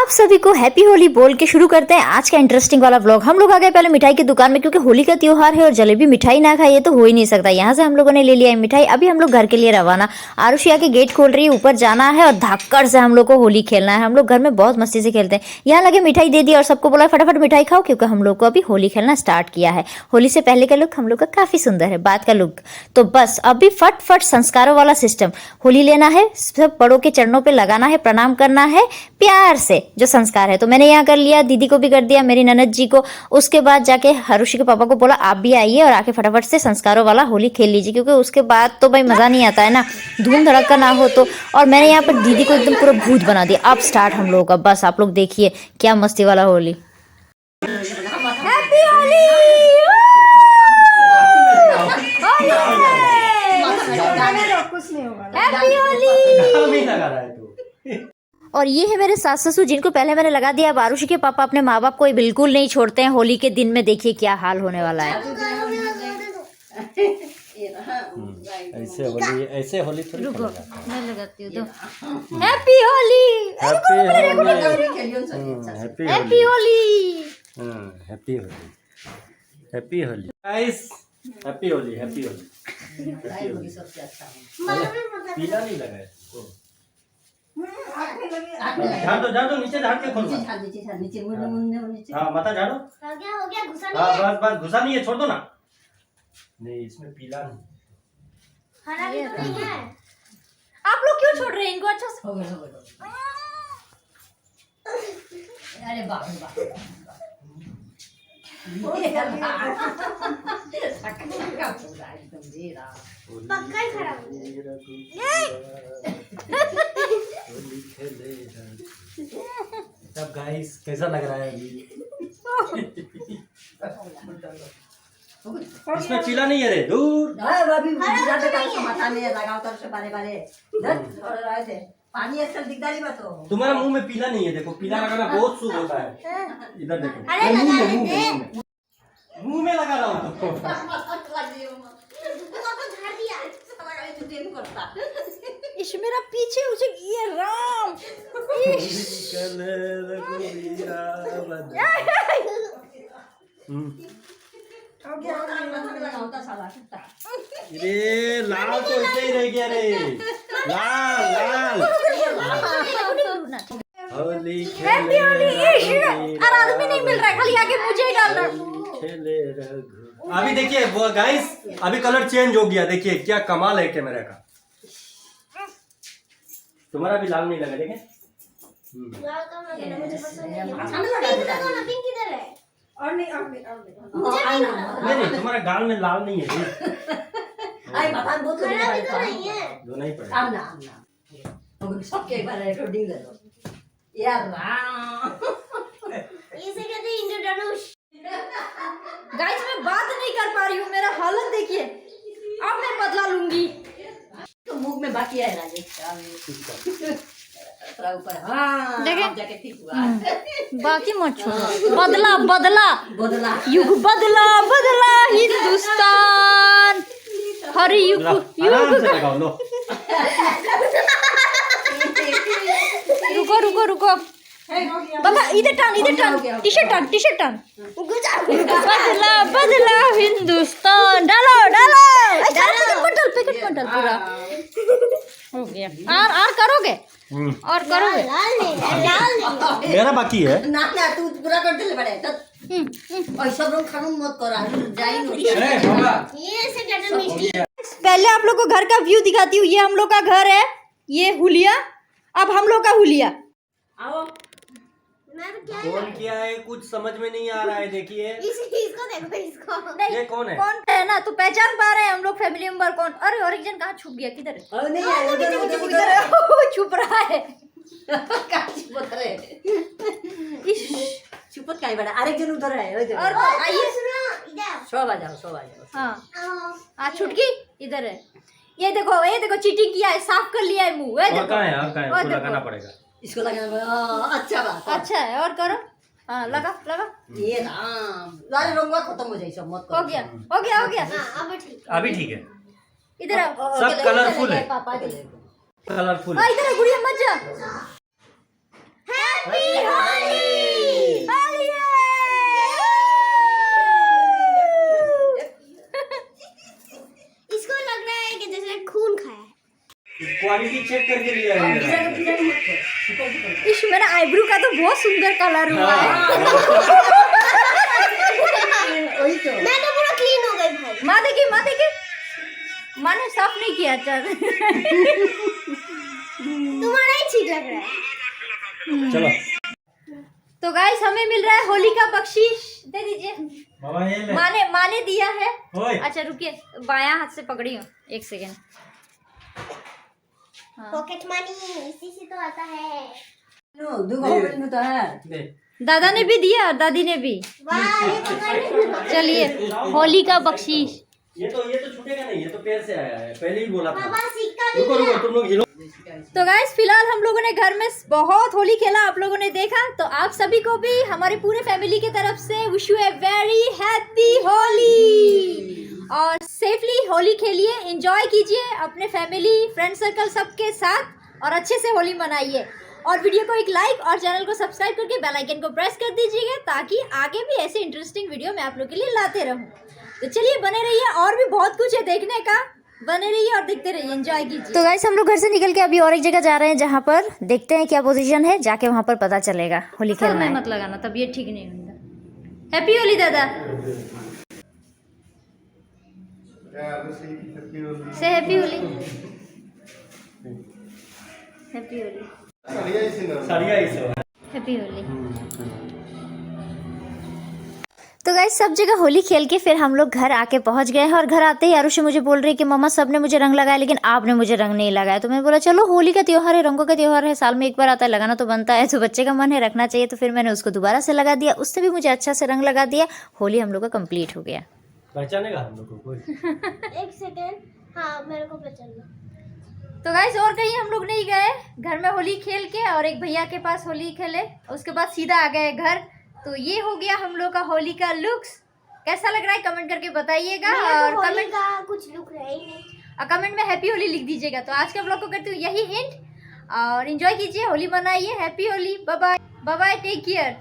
आप सभी को हैप्पी होली बोल के शुरू करते हैं आज का इंटरेस्टिंग वाला व्लॉग। हम लोग आ गए पहले मिठाई की दुकान में, क्योंकि होली का त्योहार है और जलेबी मिठाई ना खाइए तो हो ही नहीं सकता। यहाँ से हम लोगों ने ले लिया है मिठाई। अभी हम लोग घर के लिए रवाना। आरुषिया के गेट खोल रही है, ऊपर जाना है और धाकड़ से हम लोग को होली खेलना है। हम लोग घर में बहुत मस्ती से खेलते हैं। यहाँ लगे मिठाई दे दी और सबको बोला फटाफट मिठाई खाओ, क्योंकि हम लोग को अभी होली खेलना स्टार्ट किया है। होली से पहले का लुक हम लोग का काफी सुंदर है, बाद का लुक तो बस अभी फट फट संस्कारों वाला सिस्टम। होली लेना है, सब बड़ों के चरणों पे लगाना है, प्रणाम करना है प्यार से, जो संस्कार है। तो मैंने यहाँ कर लिया, दीदी को भी कर दिया, मेरी ननद जी को। उसके बाद जाके हरुषि के पापा को बोला आप भी आइए और आके फटाफट से संस्कारों वाला होली खेल लीजिए, क्योंकि उसके बाद तो भाई मजा नहीं आता है ना, धूम धड़का ना हो तो। और मैंने यहाँ पर दीदी को एकदम पूरा भूत बना दिया। अब स्टार्ट हम लोगों का, बस आप लोग देखिए क्या मस्ती वाला होली। Happy Holi, happy Holi. और ये है मेरे सास ससुर, जिनको पहले मैंने लगा दिया। अब आरुषि के पापा अपने माँ बाप को बिल्कुल नहीं छोड़ते हैं होली के दिन में। देखिए क्या हाल होने वाला है। ऐसे होली थोड़ी रुको मैं लगाती हूँ तो। Happy Holi, happy Holi, happy Holi, happy Holi, happy Holi guys, happy Holi, happy Holi. पीला नहीं लगा है। झाड़ो नीचे झाड़ के खोलो। हाँ माथा झाड़ो। हो गया घुसा हाँ बस घुसा नहीं है, छोड़ दो ना। नहीं इसमें पीला नहीं। हरा भी तो नहीं है। आप लोग क्यों छोड़ रहे हैं इनको? अच्छा से हो गया। अरे बाप रे बाप। पक्का ही खराब हो तब गाइस कैसा लग रहा है अभी? इसमें पीला नहीं है रे, दूर। पानी आजकल दिखता नहीं बात। तुम्हारा मुंह में पीला नहीं है, देखो पीला लगाना बहुत शुभ होता है। इधर देखो, अरे मुंह में लगा रहा हूँ तो। इश मेरा पीछे उसे ये राम। रे लाल तो ऐसे ही रह गया रे, लाल। होली हैप्पी होली। और आदमी नहीं मिल रहा है, खाली आगे मुझे ही डालना। अभी देखिए वो गाइस, अभी कलर चेंज हो गया। देखिए क्या कमाल है कैमरा का। तुम्हारा भी लाल नहीं लगा, देखें। पिंक किधर है? और नहीं नहीं तुम्हारा गाल में लाल नहीं है। आई माथा बहुत हरा भी तो नहीं है। दोनों ही पड़ेगा। आमना सबके एक बार रेकॉर्डिंग ले लो यार। इसे कहते हैं इंद्रधनुष। गाइस मैं बात नहीं कर पा रही हूँ, मेरा हालत देखिए। अब मैं बदला लूंगी। तो मुंह में बाकी है राजेश थोड़ा ऊपर। हाँ देखें। जाके ठीक हुआ। बाकी मत छोड़ो। बदला बदला बदला युग, बदला बदला हिंदुस्तान। हर युग आराम से लगाओ लो। रुको बाबा, इधर टान, टी शर्ट टान। बदला हिंदुस्तान। डालो पैकेट मंडल पूरा हो गया। और करोगे? और करोगे? लाल मेरा बाकी है ना तू पूरा कर दे बड़े तो ऐसा लोग खानू मत करा जाई नो। ये से कहते हैं मिष्टी। पहले आप लोग को घर का व्यू दिखाती हूँ। ये हम लोग का घर है, ये हुलिया। अब हम लोग का हुलिया। आओ मैं तो क्या कौन किया है कुछ समझ में नहीं आ रहा है। देखिए इसको देखो इसको। ये कौन है? कौन है ना, तो पहचान पा रहे हैं हम लोग फैमिली मेंबर कौन। अरे और एक जन कहाँ छुप गया, किधर है? और नहीं है उधर किधर है? वो छुप रहा है। का छुपत रहे छुपत काई बड़ा अरे जन उधर है और आइए सुनो इधर। सो आ जाओ। हाँ छुटकी इधर है। ये देखो चीटिंग किया है, साफ कर लिया है मुंह। और कहाँ है? उसको लगाना पड़ेगा। इसको लगाना अच्छा बात अच्छा है। और करो। हाँ लगा ये राम लाल रंगवा खत्म हो जाए सब मत हो गया हाँ अब ठीक। अभी ठीक है। इधर आओ। सब कलरफुल है, पापा कलरफुल। इधर गुड़िया मत जा। Happy happy Holi. होली इसको लग रहा है कि जैसे खून खाया है। क्वालिटी चेक करके लिया है मेरा। इस मेरा आईब्रो का तो बहुत सुंदर कलर हुआ है। वही तो मैं तो पूरा क्लीन हो गई भाई। माँ देखी माँ ने साफ नहीं किया चल। तुम्हारा ही ठीक लग रहा है। चलो तो गाइस हमें मिल रहा है होली का बख्शीश, दे दीजिए। मामा ये ले। माँ ने दिया है। ओए अच्छा रुकिए, बायां हाथ से पकड़ी हूँ, एक सेकेंड। पॉकेट मनी इसी से तो आता है। दुगो में तो है। दे। दादा ने भी दिया और दादी ने भी। वाह ये पकड़। चलिए होली का बख्शीश। ये तो छूटेगा नहीं, ये तो पैर से आया है, पहले ही बोला था। पापा सिक्का भी रुको दिया। तुम लोग हिलो। तो गाइस फिलहाल हम लोगों ने घर में बहुत होली खेला, आप लोगों ने देखा। तो आप सभी को भी हमारे पूरे फैमिली की तरफ से wish U a very happy Holi. और सेफली होली खेलिए, एंजॉय कीजिए अपने फैमिली फ्रेंड सर्कल सबके साथ और अच्छे से होली मनाइए। और वीडियो को एक लाइक और चैनल को सब्सक्राइब करके बेल आइकन को प्रेस कर दीजिएगा ताकि आगे भी ऐसे इंटरेस्टिंग वीडियो मैं आप लोग के लिए लाते रहूं। तो चलिए बने रहिए, और भी बहुत कुछ है देखने का, बने रहिए और देखते रहिए, एंजॉय कीजिए। तो गाइस हम लोग घर से निकल के अभी और एक जगह जा रहे हैं जहाँ पर देखते हैं क्या पोजीशन है, जाके वहाँ पर पता चलेगा। होली खेलना है। मत लगाना, तबीयत ठीक नहीं होगा। हैप्पी होली दादा, से हैप्पी होली। हैप्पी होली, सरिया ही सब है। हैप्पी होली। तो गाइस सब जगह होली खेल के फिर हम लोग घर आके पहुंच गए हैं। और घर आते ही आरुषि मुझे बोल रही है कि मम्मा सबने मुझे रंग लगाया लेकिन आपने मुझे रंग नहीं लगाया। तो मैं बोला चलो होली का त्योहार है, रंगों का त्योहार है, साल में एक बार आता है, लगाना तो बनता है। तो बच्चे का मन है रखना चाहिए, तो फिर मैंने उसको दोबारा से लगा दिया, उससे भी मुझे अच्छा से रंग लगा दिया। होली हम लोग का कंप्लीट हो गया। पहचानेगा हम लोग को कोई? एक सेकेंड, हाँ मेरे को पहचानना। तो गाइस और कहीं हम लोग नहीं गए, घर में होली खेल के और एक भैया के पास होली खेले, उसके बाद सीधा आ गए घर। तो ये हो गया हम लोग का होली का लुक्स। कैसा लग रहा है कमेंट करके बताइएगा। और कमेंट का कुछ लुक है ही नहीं। कमेंट में हैप्पी होली लिख दीजिएगा। तो आज के ब्लॉग को करती हूँ यही एंड, और एंजॉय कीजिए, होली मनाइए। Happy Holi, bye bye, take care.